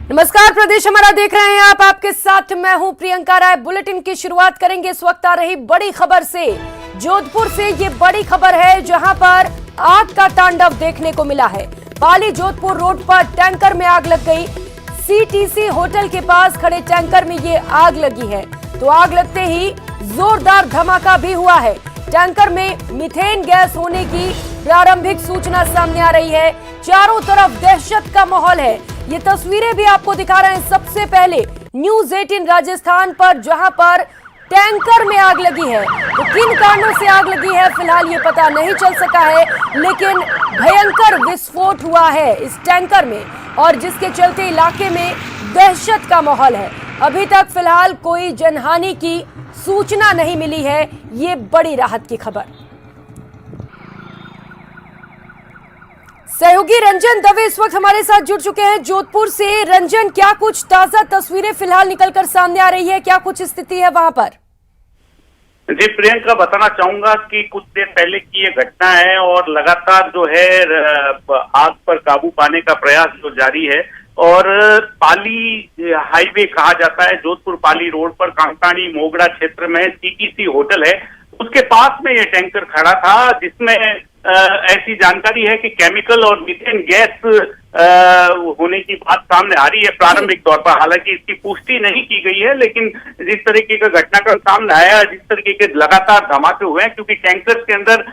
नमस्कार, प्रदेश हमारा देख रहे हैं आप। आपके साथ मैं हूं प्रियंका राय। बुलेटिन की शुरुआत करेंगे इस वक्त आ रही बड़ी खबर से। जोधपुर से ये बड़ी खबर है जहां पर आग का तांडव देखने को मिला है। पाली जोधपुर रोड पर टैंकर में आग लग गई। सीटीसी होटल के पास खड़े टैंकर में ये आग लगी है। तो आग लगते ही जोरदार धमाका भी हुआ है। टैंकर में मीथेन गैस होने की प्रारंभिक सूचना सामने आ रही है। चारों तरफ दहशत का माहौल है। ये तस्वीरें भी आपको दिखा रहे हैं सबसे पहले न्यूज 18 राजस्थान पर, जहां पर टैंकर में आग लगी है। तो किन कारणों से आग लगी है फिलहाल ये पता नहीं चल सका है, लेकिन भयंकर विस्फोट हुआ है इस टैंकर में और जिसके चलते इलाके में दहशत का माहौल है। अभी तक फिलहाल कोई जनहानि की सूचना नहीं मिली है। ये बड़ी राहत की खबर। सहयोगी रंजन दवे इस वक्त हमारे साथ जुड़ चुके हैं जोधपुर से। रंजन, क्या कुछ ताजा तस्वीरें फिलहाल निकलकर सामने आ रही है, क्या कुछ स्थिति है वहां पर? जी प्रियंका, बताना चाहूंगा कि कुछ देर पहले की ये घटना है और लगातार जो है आग पर काबू पाने का प्रयास जो जारी है। और पाली हाईवे कहा जाता है, जोधपुर पाली रोड पर कांकाणी मोगड़ा क्षेत्र में सीटीसी होटल है, उसके पास में ये टैंकर खड़ा था, जिसमें ऐसी जानकारी है कि केमिकल और मीथेन गैस होने की बात सामने आ रही है प्रारंभिक तौर पर। हालांकि इसकी पुष्टि नहीं की गई है, लेकिन जिस तरीके का घटनाक्रम सामने आया, जिस तरीके के लगातार धमाके हुए हैं, क्योंकि टैंकर के अंदर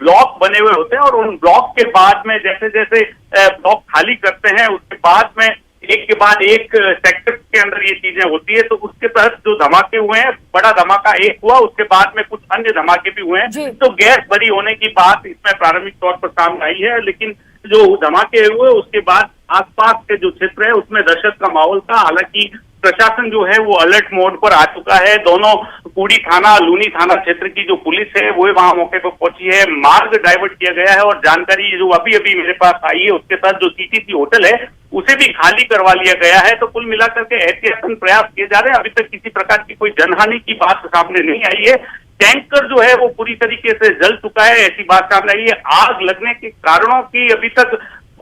ब्लॉक बने हुए होते हैं और उन ब्लॉक के बाद में जैसे जैसे ब्लॉक खाली करते हैं, उसके बाद में एक के बाद एक सेक्टर के अंदर ये चीजें होती है। तो उसके तहत जो धमाके हुए हैं, बड़ा धमाका एक हुआ, उसके बाद में कुछ अन्य धमाके भी हुए हैं। तो गैस भरी होने की बात इसमें प्रारंभिक तौर पर सामने आई है, लेकिन जो धमाके हुए उसके बाद आसपास के जो क्षेत्र है उसमें दहशत का माहौल था। हालांकि प्रशासन जो है वो अलर्ट मोड पर आ चुका है। दोनों कूड़ी थाना, लूनी थाना क्षेत्र की जो पुलिस है वो वहां मौके पर पहुंची है। मार्ग डाइवर्ट किया गया है और जानकारी जो अभी अभी मेरे पास आई है उसके साथ जो सीटीसी होटल है उसे भी खाली करवा लिया गया है। तो कुल मिलाकर के एहतियातन प्रयास किए जा रहे हैं। अभी तक किसी प्रकार की कोई जनहानि की बात सामने नहीं आई है। टैंकर जो है वो पूरी तरीके से जल चुका है, ऐसी बात सामने आई है। आग लगने के कारणों की अभी तक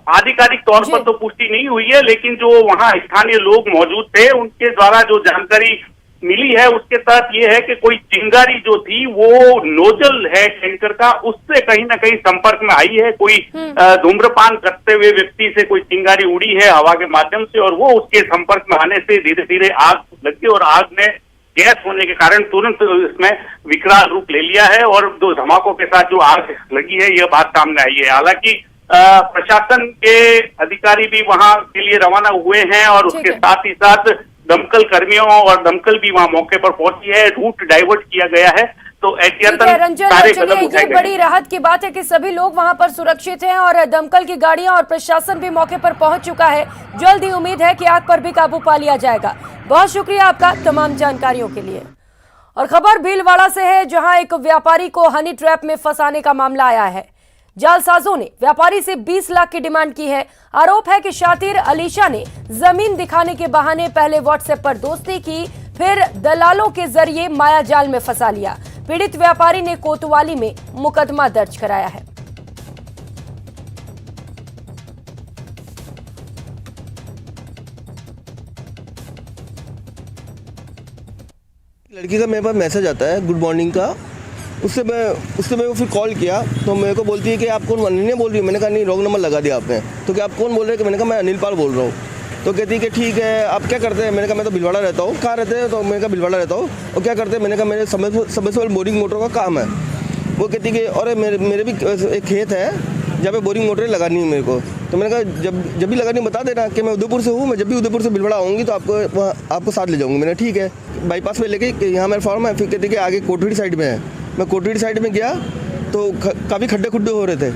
आधिकारिक तौर पर तो पुष्टि नहीं हुई है, लेकिन जो वहां स्थानीय लोग मौजूद थे उनके द्वारा जो जानकारी मिली है उसके तहत ये है कि कोई चिंगारी जो थी वो नोजल है टैंकर का, उससे कहीं ना कहीं संपर्क में आई है। कोई धूम्रपान करते हुए व्यक्ति से कोई चिंगारी उड़ी है हवा के माध्यम से और वो उसके संपर्क में आने से धीरे धीरे आग लग गई और आग ने गैस होने के कारण तुरंत इसमें विकराल रूप ले लिया है और दो धमाकों के साथ जो आग लगी है यह बात सामने आई है। हालांकि प्रशासन के अधिकारी भी वहां के लिए रवाना हुए हैं और उसके साथ ही साथ दमकल कर्मियों और दमकल भी वहां मौके पर पहुंची है। रूट डाइवर्ट किया गया है। तो एहतियातन सारे कदम उठाए गए। बड़ी राहत की बात है कि सभी लोग वहां पर सुरक्षित हैं और दमकल की गाड़ियां और प्रशासन भी मौके पर पहुंच चुका है। जल्द ही उम्मीद है कि आग पर भी काबू पा लिया जाएगा। बहुत शुक्रिया आपका तमाम जानकारियों के लिए। और खबर भीलवाड़ा से है, जहां एक व्यापारी को हनी ट्रैप में फंसाने का मामला आया है। जालसाजों ने व्यापारी से 20 लाख की डिमांड की है। आरोप है कि शातिर अलीशा ने जमीन दिखाने के बहाने पहले व्हाट्सएप पर दोस्ती की, फिर दलालों के जरिए माया जाल में फंसा लिया। पीड़ित व्यापारी ने कोतवाली में मुकदमा दर्ज कराया है। लड़की का मेरे पास मैसेज आता है गुड मॉर्निंग का। उससे मैं फिर कॉल किया तो मेरे को बोलती है कि आप कौन? अनिल बोल रही है। मैंने कहा नहीं, रॉन्ग नंबर लगा दिया आपने। तो क्या आप कौन बोल रहे हैं? कि मैंने कहा मैं अनिल पाल बोल रहा हूँ। तो कहती है कि ठीक है, आप क्या करते हैं? मैंने कहा मैं तो भीलवाड़ा रहता हूँ। कहाँ रहते हैं? तो मैंने कहा भीलवाड़ा रहता हूँ। और क्या करते हैं? मैंने कहा मेरे सबमर्सिबल बोरिंग मोटर का काम है। वो कहती है कि अरे मेरे भी एक खेत है जहाँ पे बोरिंग मोटरें लगानी है मेरे को। तो मैंने कहा जब भी लगानी बता देना कि मैं उदयपुर से हूँ। मैं जब भी उदयपुर से भीलवाड़ा आऊँगी तो आपको साथ ले जाऊँगी। मैंने ठीक है, बाईपास पे लेके यहाँ मेरा फॉर्म है। फिर कहती कि आगे कोटवीड साइड में है। मैं कोटवीड साइड में गया तो काफ़ी खड्डे खुड्डे हो रहे थे,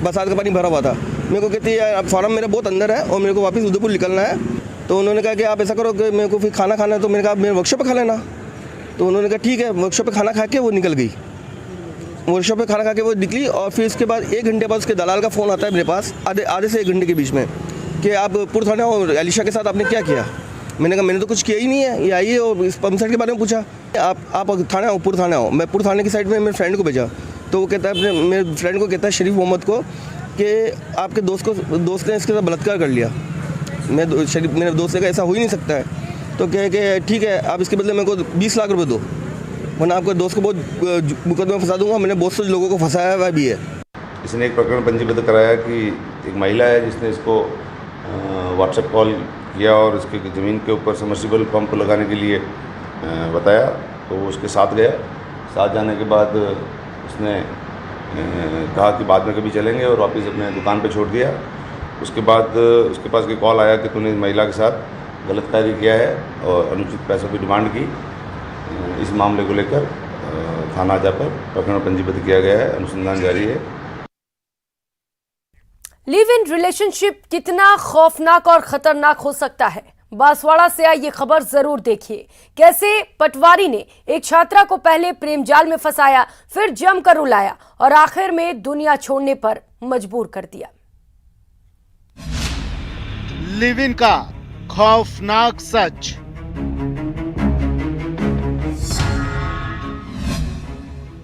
बरसात का पानी भरा हुआ था। मेरे को कहती है फॉर्म मेरा बहुत अंदर है और मेरे को वापस उदयपुर निकलना है। तो उन्होंने कहा कि आप ऐसा करो कि मेरे को फिर खाना खाना है। तो मैंने कहा मेरे वर्कशॉप पे खा लेना। तो उन्होंने कहा ठीक है। वर्कशॉप पे खाना खा के वो निकल गई। वर्कशॉप पे खाना खा के वो निकली और फिर उसके बाद 1 घंटे बाद उसके दलाल का फ़ोन आता है मेरे पास, आधे से 1 घंटे के बीच में, कि आप पुर थाने और अलीशा के साथ आपने क्या किया? मैंने कहा मैंने तो कुछ किया ही नहीं है। ये आइए और इस पंप सेट के बारे में पूछा। आप थाने आओ, पुर थाने आओ। मैं पुर थाने की साइड में मेरे फ्रेंड को भेजा। तो वो कहता है मेरे फ्रेंड को कहता है शरीफ मोहम्मद को कि आपके दोस्त ने इसके साथ बलात्कार कर लिया। मेरे दोस्त से कहा ऐसा हो ही नहीं सकता है। तो कहे कि ठीक है, आप इसके बदले मेरे को 20 लाख रुपए दो, वरना आपके दोस्त को बहुत मुकदमे में फंसा दूंगा। मैंने बहुत से लोगों को फंसाया हुआ भी है। इसने एक प्रकरण पंजीबद्ध कराया कि एक महिला है जिसने इसको व्हाट्सएप कॉल किया और इसके ज़मीन के ऊपर सबमर्सिबल पंप लगाने के लिए बताया। तो वो उसके साथ गया। साथ जाने के बाद उसने कहा कि बाद में कभी चलेंगे और वापस अपने दुकान पे छोड़ दिया। उसके बाद उसके पास कोई कॉल आया कि तूने इस महिला के साथ गलत कार्य किया है और अनुचित पैसों की डिमांड की। इस मामले को लेकर थाना जा पर प्रकरण पंजीबद्ध किया गया है, अनुसंधान जारी है। लिव इन रिलेशनशिप कितना खौफनाक और खतरनाक हो सकता है, बांसवाड़ा से आई ये खबर जरूर देखिए। कैसे पटवारी ने एक छात्रा को पहले प्रेम जाल में फंसाया, फिर जमकर रुलाया और आखिर में दुनिया छोड़ने पर मजबूर कर दिया। लिव इन का खौफनाक सच।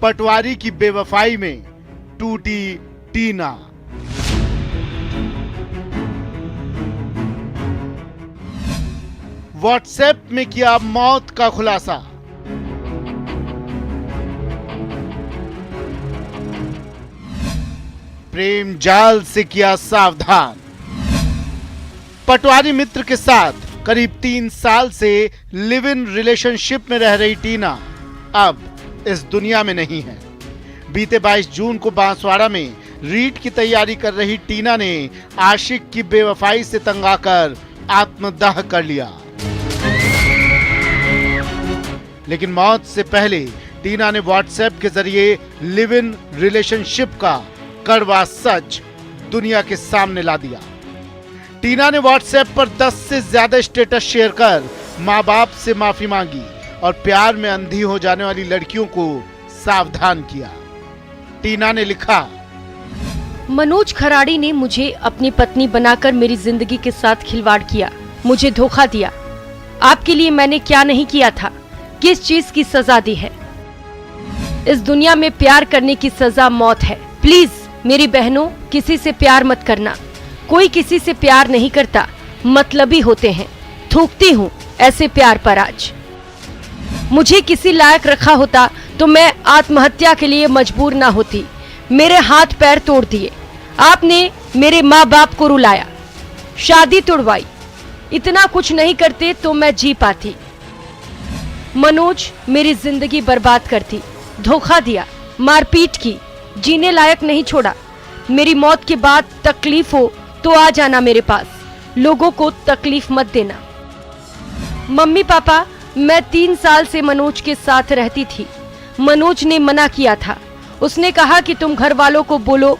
पटवारी की बेवफाई में टूटी टीना। व्हाट्सएप में किया मौत का खुलासा। प्रेम जाल से किया सावधान। पटवारी मित्र के साथ करीब 3 साल से लिव इन रिलेशनशिप में रह रही टीना अब इस दुनिया में नहीं है। बीते 22 जून को बांसवाड़ा में रीट की तैयारी कर रही टीना ने आशिक की बेवफाई से तंग आकर आत्मदाह कर लिया। लेकिन मौत से पहले टीना ने व्हाट्सएप के जरिए लिव इन रिलेशनशिप का कड़वा सच दुनिया के सामने ला दिया। टीना ने व्हाट्सएप पर 10 से ज्यादा स्टेटस शेयर कर माँ बाप से माफी मांगी और प्यार में अंधी हो जाने वाली लड़कियों को सावधान किया। टीना ने लिखा, मनोज खराड़ी ने मुझे अपनी पत्नी बनाकर मेरी जिंदगी के साथ खिलवाड़ किया, मुझे धोखा दिया। आपके लिए मैंने क्या नहीं किया था, किस चीज की सजा दी है। इस दुनिया में प्यार करने की सजा मौत है। प्लीज मेरी बहनों, किसी से प्यार मत करना। कोई किसी से प्यार नहीं करता, मतलबी होते हैं। थूकती हूँ ऐसे प्यार पर आज। मुझे किसी लायक रखा होता तो मैं आत्महत्या के लिए मजबूर ना होती। मेरे हाथ पैर तोड़ दिए आपने, मेरे माँ बाप को रुलाया, शादी तोड़वाई। इतना कुछ नहीं करते तो मैं जी पाती। मनोज मेरी जिंदगी बर्बाद करती, धोखा दिया, मारपीट की, जीने लायक नहीं छोड़ा। मेरी मौत के बाद तकलीफ हो तो आ जाना मेरे पास, लोगों को तकलीफ मत देना। मम्मी पापा, मैं 3 साल से मनोज के साथ रहती थी। मनोज ने मना किया था। उसने कहा कि तुम घर वालों को बोलो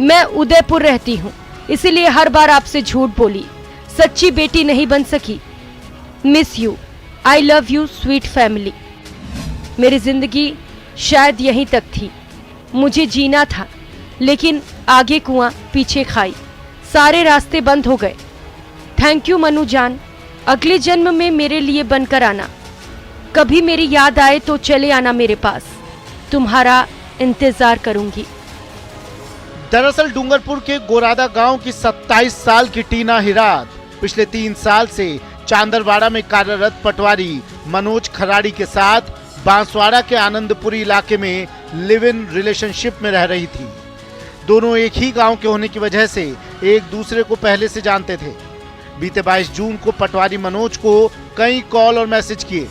मैं उदयपुर रहती हूँ, इसीलिए हर बार आपसे झूठ बोली। सच्ची बेटी नहीं बन सकी। Miss you, I love you sweet family. मेरी जिंदगी शायद यहीं तक थी। मुझे जीना था, लेकिन आगे कुआं पीछे खाई, सारे रास्ते बंद हो गए। थैंक यू मनु जान, अगले जन्म में मेरे लिए बनकर आना। कभी मेरी याद आए तो चले आना मेरे पास, तुम्हारा इंतजार करूंगी। दरअसल डूंगरपुर के गोरादा गांव की 27 साल की टीना हिरात पिछले 3 साल से चांदरवाड़ा में कार्यरत पटवारी मनोज खराड़ी के साथ बांसवाड़ा के आनंदपुरी इलाके में लिव इन रिलेशनशिप में रह रही थी। दोनों एक ही गांव के होने की वजह से एक दूसरे को पहले से जानते थे। बीते 22 जून को पटवारी मनोज को कई कॉल और मैसेज किए,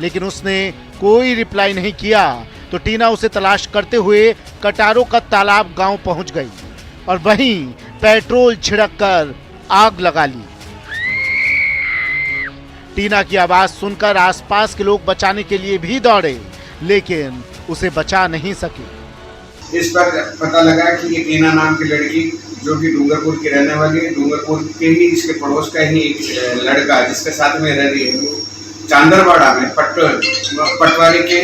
लेकिन उसने कोई रिप्लाई नहीं किया तो टीना उसे तलाश करते हुए कटारों का तालाब गांव पहुंच गई और वहीं पेट्रोल छिड़ककर आग लगा ली। टीना की आवाज सुनकर आसपास के लोग बचाने के लिए भी दौड़े, लेकिन उसे बचा नहीं सके। इस पर पता लगा कि ये टीना नाम की लड़की जो कि डूंगरपुर की रहने वाली है, डूंगरपुर के ही इसके पड़ोस का ही एक लड़का जिसके साथ में रह रही है, वो चांदरवाड़ा में पटवारी के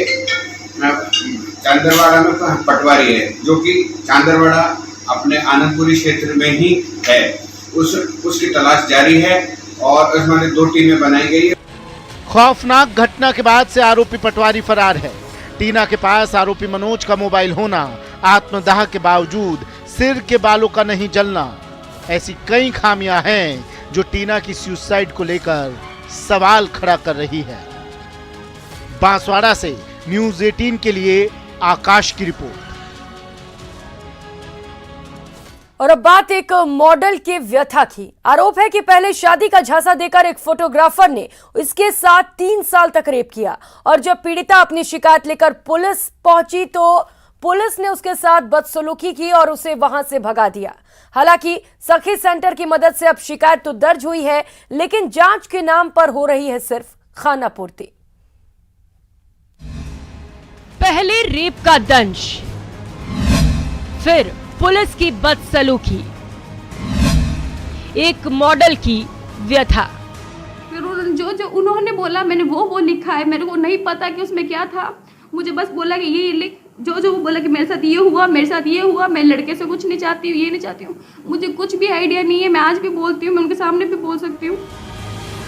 चांदरवाड़ा में पटवारी है, जो कि चांदरवाड़ा अपने आनंदपुरी क्षेत्र में ही है। उसकी तलाश जारी है और उसमें 2 टीमें बनाई गई है। खौफनाक घटना के बाद से आरोपी पटवारी फरार है। टीना के पास आरोपी मनोज का मोबाइल होना, आत्मदाह के बावजूद सिर के बालों का नहीं जलना, ऐसी कई खामियां हैं जो टीना की सुसाइड को लेकर सवाल खड़ा कर रही है। बांसवाड़ा से न्यूज़ 18 के लिए आकाश की रिपोर्ट। और अब बात एक मॉडल के व्यथा की। आरोप है कि पहले शादी का झांसा देकर एक फोटोग्राफर ने इसके साथ 3 साल तक रेप किया और जब पीड़िता अपनी शिकायत लेकर पुलिस पहुंची तो पुलिस ने उसके साथ बदसलूकी की और उसे वहां से भगा दिया। हालांकि सखी सेंटर की मदद से अब शिकायत तो दर्ज हुई है, लेकिन जांच के नाम पर हो रही है सिर्फ खानापूर्ति। पहले रेप का दंश, फिर पुलिस की बदसलूकी, एक मॉडल की व्यथा। फिर जो उन्होंने बोला मैंने वो लिखा है। मेरे को नहीं पता कि उसमें क्या था। मुझे बस बोला कि ये लिख, जो वो बोला कि मेरे साथ ये हुआ, मेरे साथ ये हुआ, मैं लड़के से कुछ नहीं चाहती हूँ, ये नहीं चाहती हूँ। मुझे कुछ भी आइडिया नहीं है। मैं आज भी बोलती हूँ, मैं उनके सामने भी बोल सकती हूँ।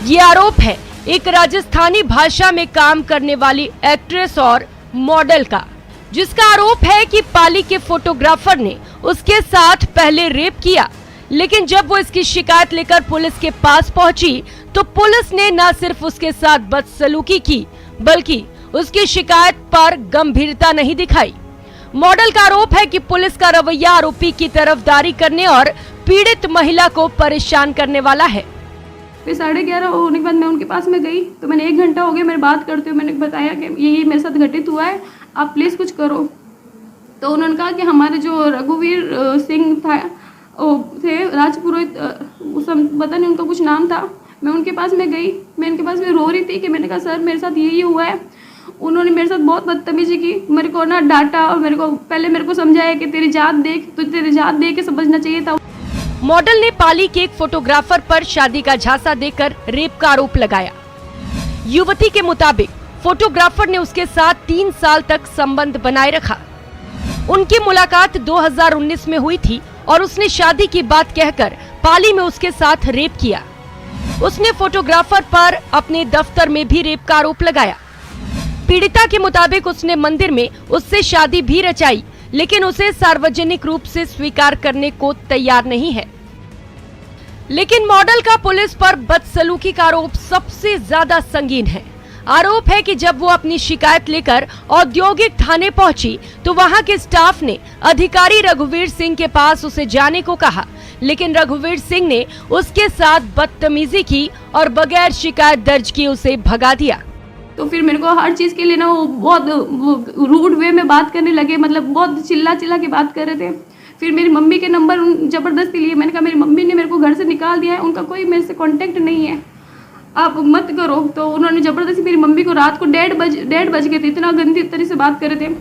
ये आरोप है एक राजस्थानी भाषा में काम करने वाली एक्ट्रेस और मॉडल का, जिसका आरोप है कि पाली के फोटोग्राफर ने उसके साथ पहले रेप किया, लेकिन जब वो इसकी शिकायत लेकर पुलिस के पास पहुंची तो पुलिस ने न सिर्फ उसके साथ बदसलूकी की बल्कि उसकी शिकायत पर गंभीरता नहीं दिखाई। मॉडल का आरोप है कि पुलिस का रवैया आरोपी की तरफदारी करने और पीड़ित महिला को परेशान करने वाला है। फिर 11:30 होने के बाद मैं उनके पास में गई तो मैंने 1 घंटा हो गया मेरी बात करते हुए। मैंने बताया कि ये मेरे साथ घटित हुआ है, आप प्लीज़ कुछ करो। तो उन्होंने कहा कि हमारे जो रघुवीर सिंह था वो थे राजपुरोहित, पता नहीं उनका कुछ नाम था। मैं उनके पास में गई, मैं उनके पास में रो रही थी कि मैंने कहा सर मेरे साथ ये हुआ है। उन्होंने मेरे साथ बहुत बदतमीजी की, मेरे को ना डांटा और मेरे को समझाया कि तेरी जात देख, तो तेरी जात देख के समझना चाहिए था। मॉडल ने पाली के एक फोटोग्राफर पर शादी का झांसा देकर रेप का आरोप लगाया। युवती के मुताबिक फोटोग्राफर ने उसके साथ 3 साल तक संबंध बनाए रखा। उनकी मुलाकात 2019 में हुई थी और उसने शादी की बात कहकर पाली में उसके साथ रेप किया। उसने फोटोग्राफर पर अपने दफ्तर में भी रेप का आरोप लगाया। पीड़िता के मुताबिक उसने मंदिर में उससे शादी भी रचाई, लेकिन उसे सार्वजनिक रूप से स्वीकार करने को तैयार नहीं है। लेकिन मॉडल का पुलिस पर बदसलूकी का आरोप सबसे ज्यादा संगीन है। आरोप है कि जब वो अपनी शिकायत लेकर औद्योगिक थाने पहुंची तो वहां के स्टाफ ने अधिकारी रघुवीर सिंह के पास उसे जाने को कहा, लेकिन रघुवीर सिंह ने उसके साथ बदतमीजी की और बगैर शिकायत दर्ज किए उसे भगा दिया। तो फिर मेरे को हर चीज़ के लिए ना वो बहुत रूड वे में बात करने लगे, मतलब बहुत चिल्ला के बात कर रहे थे। फिर मेरी मम्मी के नंबर ज़बरदस्ती लिए। मैंने कहा मेरी मम्मी ने मेरे को घर से निकाल दिया है, उनका कोई मेरे से कांटेक्ट नहीं है, आप मत करो। तो उन्होंने ज़बरदस्ती मेरी मम्मी को रात को 1:30 बज गए थे, इतना गंदी तरह से बात कर रहे थे।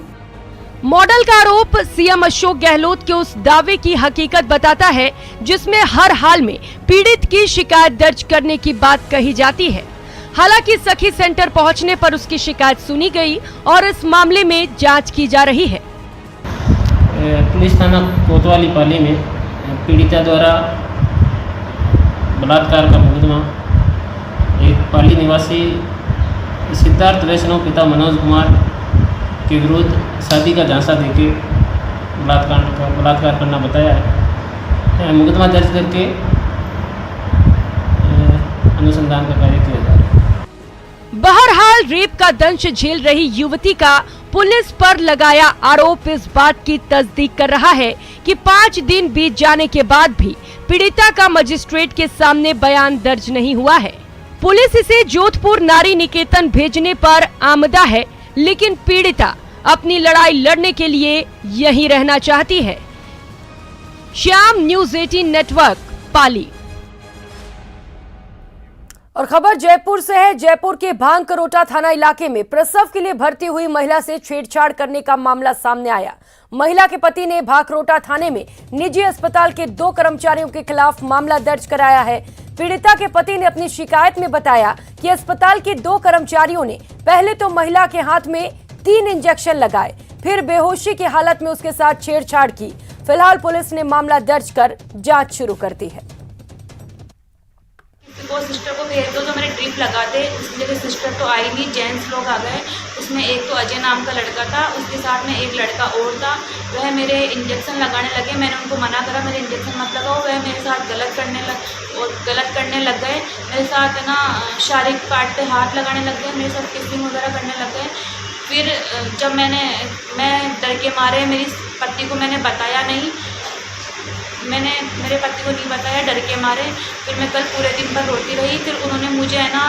मॉडल का आरोप सीएम अशोक गहलोत के उस दावे की हकीकत बताता है जिसमें हर हाल में पीड़ित की शिकायत दर्ज करने की बात कही जाती है। हालांकि सखी सेंटर पहुंचने पर उसकी शिकायत सुनी गई और इस मामले में जांच की जा रही है। पुलिस थाना कोतवाली पाली में पीड़िता द्वारा बलात्कार का मुकदमा एक पाली निवासी सिद्धार्थ वैष्णव पिता मनोज कुमार के विरुद्ध शादी का झांसा देके बलात्कार करना बताया है। मुकदमा दर्ज करके अनुसंधान का कार्य किया जा रहा है। बहरहाल रेप का दंश झेल रही युवती का पुलिस पर लगाया आरोप इस बात की तस्दीक कर रहा है कि 5 दिन बीत जाने के बाद भी पीड़िता का मजिस्ट्रेट के सामने बयान दर्ज नहीं हुआ है। पुलिस इसे जोधपुर नारी निकेतन भेजने पर आमदा है, लेकिन पीड़िता अपनी लड़ाई लड़ने के लिए यहीं रहना चाहती है। श्याम, न्यूज़ 18 नेटवर्क, पाली। और खबर जयपुर से है। जयपुर के भांगकरोटा थाना इलाके में प्रसव के लिए भर्ती हुई महिला से छेड़छाड़ करने का मामला सामने आया। महिला के पति ने भांगकरोटा थाने में निजी अस्पताल के 2 कर्मचारियों के खिलाफ मामला दर्ज कराया है। पीड़िता के पति ने अपनी शिकायत में बताया कि अस्पताल के 2 कर्मचारियों ने पहले तो महिला के हाथ में 3 इंजेक्शन लगाए, फिर बेहोशी की हालत में उसके साथ छेड़छाड़ की। फिलहाल पुलिस ने मामला दर्ज कर जांच शुरू कर दी है। उसको सिस्टर को भेज दो जो मेरे ट्रिप लगाते। उसकी जगह सिस्टर तो आई नहीं, जेंट्स लोग आ गए। उसमें एक तो अजय नाम का लड़का था, उसके साथ में एक लड़का और था। वह मेरे इंजेक्शन लगाने लगे। मैंने उनको मना करा मेरे इंजेक्शन मत लगाओ। वह मेरे साथ गलत करने लग गए। मेरे साथ है ना शारीरिक पार्ट पे हाथ लगाने लग गए, मेरे साथ किसिंग वगैरह करने लग गए। फिर जब मैं डर के मारे मेरी पति को मैंने बताया नहीं, मैंने मेरे पति को नहीं बताया डर के मारे। फिर मैं कल पूरे दिन भर रोती रही। फिर उन्होंने मुझे है ना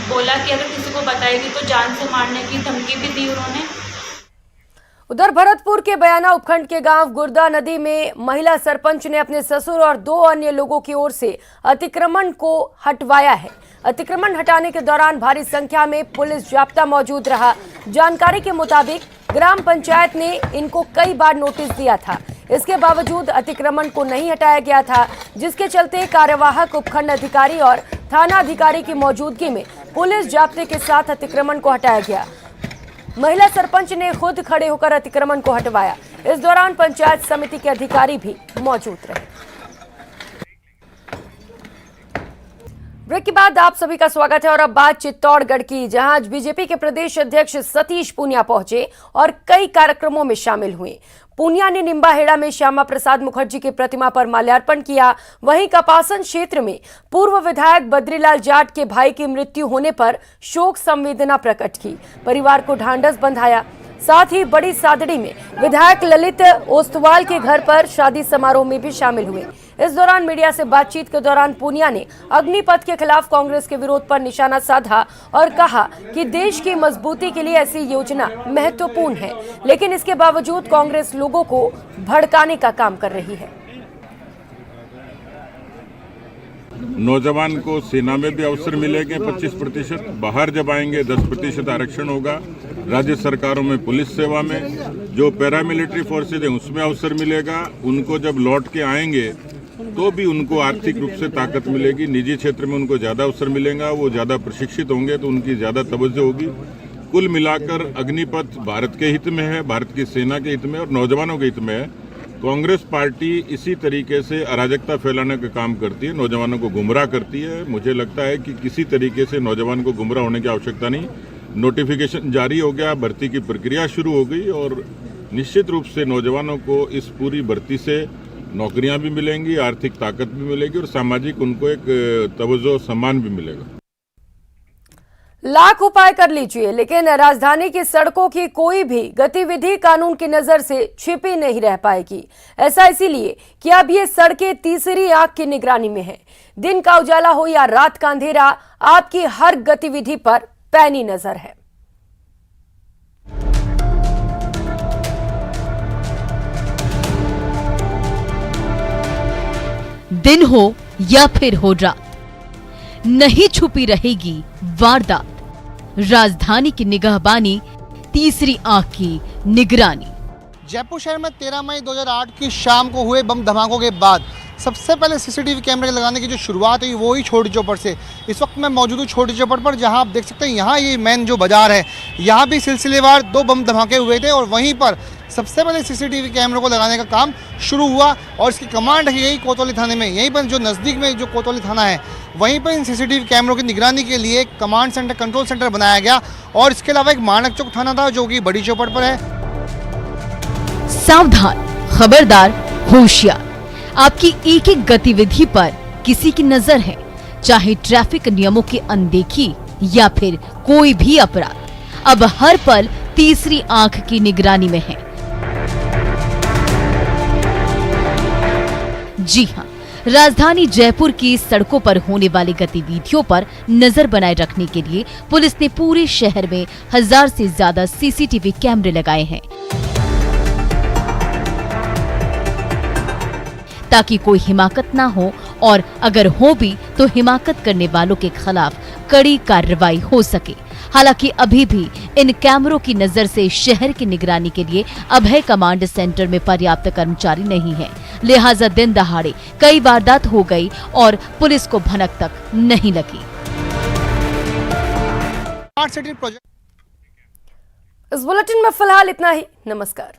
बोला कि अगर किसी को बताएगी तो जान से मारने की धमकी भी दी उन्होंने। उधर भरतपुर के बयाना उपखंड के गांव गुर्दा नदी में महिला सरपंच ने अपने ससुर और 2 अन्य लोगों की ओर से अतिक्रमण को हटवाया है। अतिक्रमण हटाने के दौरान भारी संख्या में पुलिस जाब्ता मौजूद रहा। जानकारी के मुताबिक ग्राम पंचायत ने इनको कई बार नोटिस दिया था, इसके बावजूद अतिक्रमण को नहीं हटाया गया था, जिसके चलते कार्यवाहक उपखंड अधिकारी और थाना अधिकारी की मौजूदगी में पुलिस जाब्ते के साथ अतिक्रमण को हटाया गया। महिला सरपंच ने खुद खड़े होकर अतिक्रमण को हटवाया। इस दौरान पंचायत समिति के अधिकारी भी मौजूद रहे। ब्रेक के बाद आप सभी का स्वागत है और अब बात चित्तौड़गढ़ की, जहां आज बीजेपी के प्रदेश अध्यक्ष सतीश पूनिया पहुंचे और कई कार्यक्रमों में शामिल हुए। पूनिया ने निम्बाहेड़ा में श्यामा प्रसाद मुखर्जी की प्रतिमा पर माल्यार्पण किया। वहीं कपासन क्षेत्र में पूर्व विधायक बद्रीलाल जाट के भाई की मृत्यु होने पर शोक संवेदना प्रकट की, परिवार को ढांढस बंधाया। साथ ही बड़ी सादड़ी में विधायक ललित ओस्तवाल के घर पर शादी समारोह में भी शामिल हुए। इस दौरान मीडिया से बातचीत के दौरान पूनिया ने अग्निपथ के खिलाफ कांग्रेस के विरोध पर निशाना साधा और कहा कि देश की मजबूती के लिए ऐसी योजना महत्वपूर्ण है, लेकिन इसके बावजूद कांग्रेस लोगों को भड़काने का काम कर रही है। नौजवान को सेना में भी अवसर मिलेंगे 25%, बाहर जब आएंगे 10% आरक्षण होगा, राज्य सरकारों में पुलिस सेवा में, जो पैरामिलिट्री फोर्सेज हैं उसमें अवसर मिलेगा। उनको जब लौट के आएंगे तो भी उनको आर्थिक रूप से ताकत मिलेगी, निजी क्षेत्र में उनको ज़्यादा अवसर मिलेगा, वो ज़्यादा प्रशिक्षित होंगे तो उनकी ज़्यादा तवज्जो होगी। कुल मिलाकर अग्निपथ भारत के हित में है, भारत की सेना के हित में और नौजवानों के हित में है। कांग्रेस पार्टी इसी तरीके से अराजकता फैलाने का काम करती है, नौजवानों को गुमराह करती है। मुझे लगता है कि किसी तरीके से नौजवान को गुमराह होने की आवश्यकता नहीं। नोटिफिकेशन जारी हो गया, भर्ती की प्रक्रिया शुरू हो गई और निश्चित रूप से नौजवानों को इस पूरी भर्ती से नौकरियां भी मिलेंगी, आर्थिक ताकत भी मिलेगी और सामाजिक उनको एक तवज्जो सम्मान भी मिलेगा। लाख उपाय कर लीजिए, लेकिन राजधानी की सड़कों की कोई भी गतिविधि कानून की नजर से छिपी नहीं रह पाएगी। ऐसा इसीलिए कि अब ये सड़कें तीसरी आंख की निगरानी में है। दिन का उजाला हो या रात का अंधेरा, आपकी हर गतिविधि पर पैनी नजर है। दिन हो या फिर हो रात, नहीं छुपी रहेगी वारदात। राजधानी की निगाहबानी, तीसरी आंख की निगरानी। जयपुर शहर में 13 मई 2008 की शाम को हुए बम धमाकों के बाद सबसे पहले सीसीटीवी कैमरे लगाने की जो शुरुआत हुई वो ही छोटी चौपड़ से। इस वक्त मैं मौजूद हूँ छोटी चौपड़ पर, जहां आप देख सकते हैं यहाँ ये मेन जो बाजार है, यहाँ भी सिलसिलेवार 2 बम धमाके हुए थे और वहीं पर सबसे पहले सीसीटीवी कैमरों को लगाने का काम शुरू हुआ और इसकी कमांड है यही कोतवाली थाने में। यहीं पर जो नज़दीक में जो कोतवाली थाना है वहीं पर इन सीसीटीवी कैमरों की निगरानी के लिए एक कमांड सेंटर, कंट्रोल सेंटर बनाया गया और इसके अलावा एक मानक चौक थाना था जो कि बड़ी चौपड़ पर है। सावधान, खबरदार, होशियार, आपकी एक एक गतिविधि पर किसी की नजर है, चाहे ट्रैफिक नियमों की अनदेखी या फिर कोई भी अपराध, अब हर पल तीसरी आंख की निगरानी में है। जी हां, राजधानी जयपुर की सड़कों पर होने वाली गतिविधियों पर नजर बनाए रखने के लिए पुलिस ने पूरे शहर में 1000 से ज्यादा सीसीटीवी कैमरे लगाए हैं, ताकि कोई हिमाकत ना हो और अगर हो भी तो हिमाकत करने वालों के खिलाफ कड़ी कार्रवाई हो सके। हालांकि अभी भी इन कैमरों की नजर से शहर की निगरानी के लिए अभय कमांड सेंटर में पर्याप्त कर्मचारी नहीं है, लिहाजा दिन दहाड़े कई वारदात हो गई और पुलिस को भनक तक नहीं लगी। इस बुलेटिन में फिलहाल इतना ही। नमस्कार।